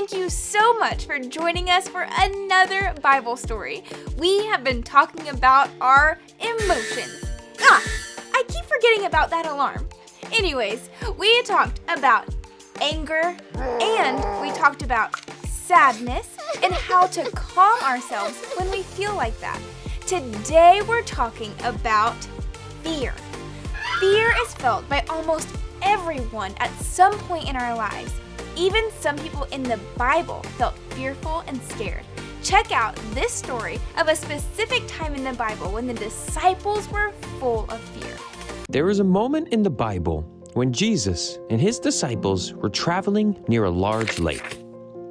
Thank you so much for joining us for another Bible story. We have been talking about our emotions. I keep forgetting about that alarm. Anyways, we talked about anger and we talked about sadness and how to calm ourselves when we feel like that. Today we're talking about fear. Fear is felt by almost everyone at some point in our lives. Even some people in the Bible felt fearful and scared. Check out this story of a specific time in the Bible when the disciples were full of fear. There was a moment in the Bible when Jesus and his disciples were traveling near a large lake.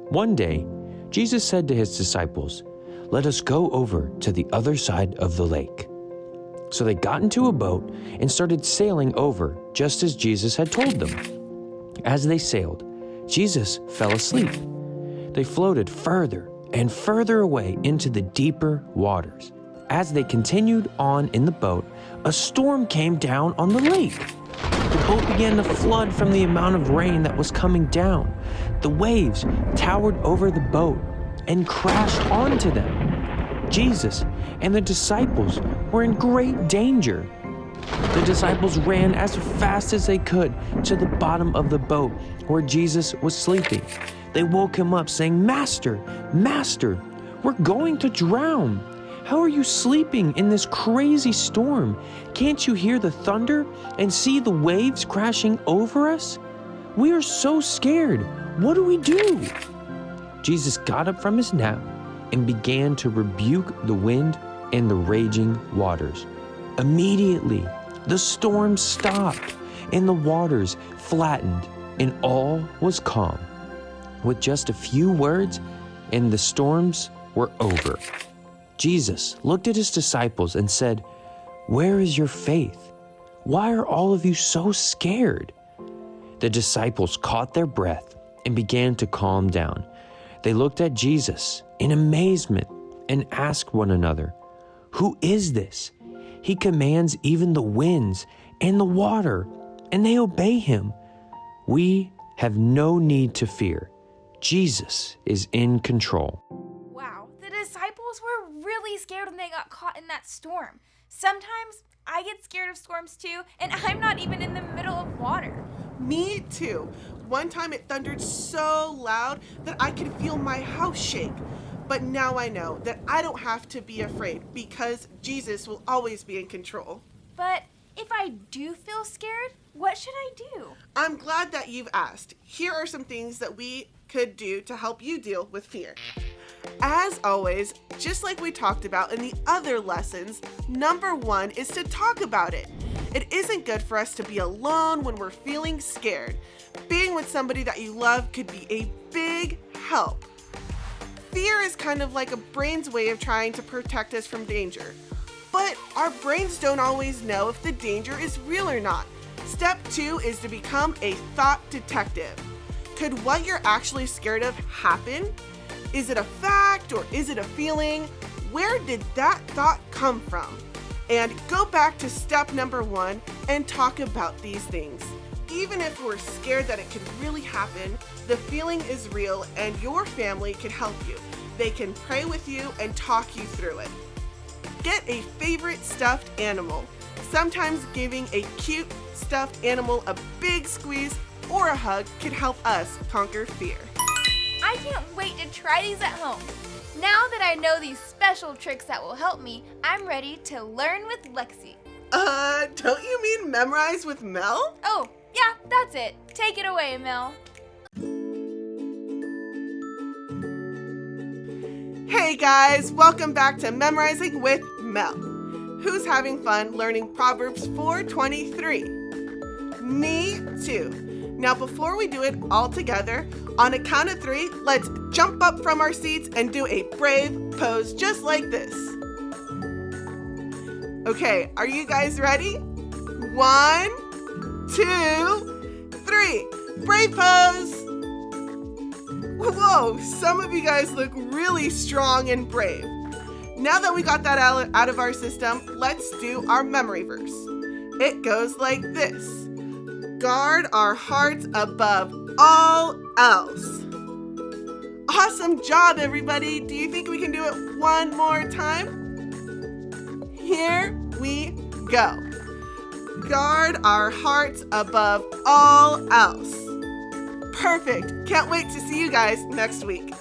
One day, Jesus said to his disciples, "Let us go over to the other side of the lake." So they got into a boat and started sailing over just as Jesus had told them. As they sailed, Jesus fell asleep. They floated further and further away into the deeper waters. As they continued on in the boat, a storm came down on the lake. The boat began to flood from the amount of rain that was coming down. The waves towered over the boat and crashed onto them. Jesus and the disciples were in great danger. The disciples ran as fast as they could to the bottom of the boat where Jesus was sleeping. They woke him up saying, "Master, Master, we're going to drown. How are you sleeping in this crazy storm? Can't you hear the thunder and see the waves crashing over us? We are so scared. What do we do?" Jesus got up from his nap and began to rebuke the wind and the raging waters. Immediately, the storm stopped and the waters flattened and all was calm. With just a few words, and the storms were over. Jesus looked at his disciples and said, "Where is your faith? Why are all of you so scared?" The disciples caught their breath and began to calm down. They looked at Jesus in amazement and asked one another, "Who is this? He commands even the winds and the water, and they obey him. We have no need to fear. Jesus is in control." Wow, the disciples were really scared when they got caught in that storm. Sometimes I get scared of storms too, and I'm not even in the middle of water. Me too. One time it thundered so loud that I could feel my house shake. But now I know that I don't have to be afraid because Jesus will always be in control. But if I do feel scared, what should I do? I'm glad that you've asked. Here are some things that we could do to help you deal with fear. As always, just like we talked about in the other lessons, number one is to talk about it. It isn't good for us to be alone when we're feeling scared. Being with somebody that you love could be a big help. Fear is kind of like a brain's way of trying to protect us from danger. But our brains don't always know if the danger is real or not. Step 2 is to become a thought detective. Could what you're actually scared of happen? Is it a fact or is it a feeling? Where did that thought come from? And go back to step number 1 and talk about these things. Even if we're scared that it could really happen, the feeling is real and your family can help you. They can pray with you and talk you through it. Get a favorite stuffed animal. Sometimes giving a cute stuffed animal a big squeeze or a hug can help us conquer fear. I can't wait to try these at home. Now that I know these special tricks that will help me, I'm ready to learn with Lexi. Don't you mean memorize with Mel? Oh, yeah, that's it. Take it away, Mel. Hey guys, welcome back to Memorizing with Mel. Who's having fun learning Proverbs 4:23? Me too. Now before we do it all together, on a count of 3, let's jump up from our seats and do a brave pose just like this. Okay, are you guys ready? 1, 2, 3. Brave pose! Whoa, some of you guys look really strong and brave. Now that we got that out of our system, let's do our memory verse. It goes like this. Guard our hearts above all else. Awesome job, everybody. Do you think we can do it one more time? Here we go. Guard our hearts above all else. Perfect. Can't wait to see you guys next week.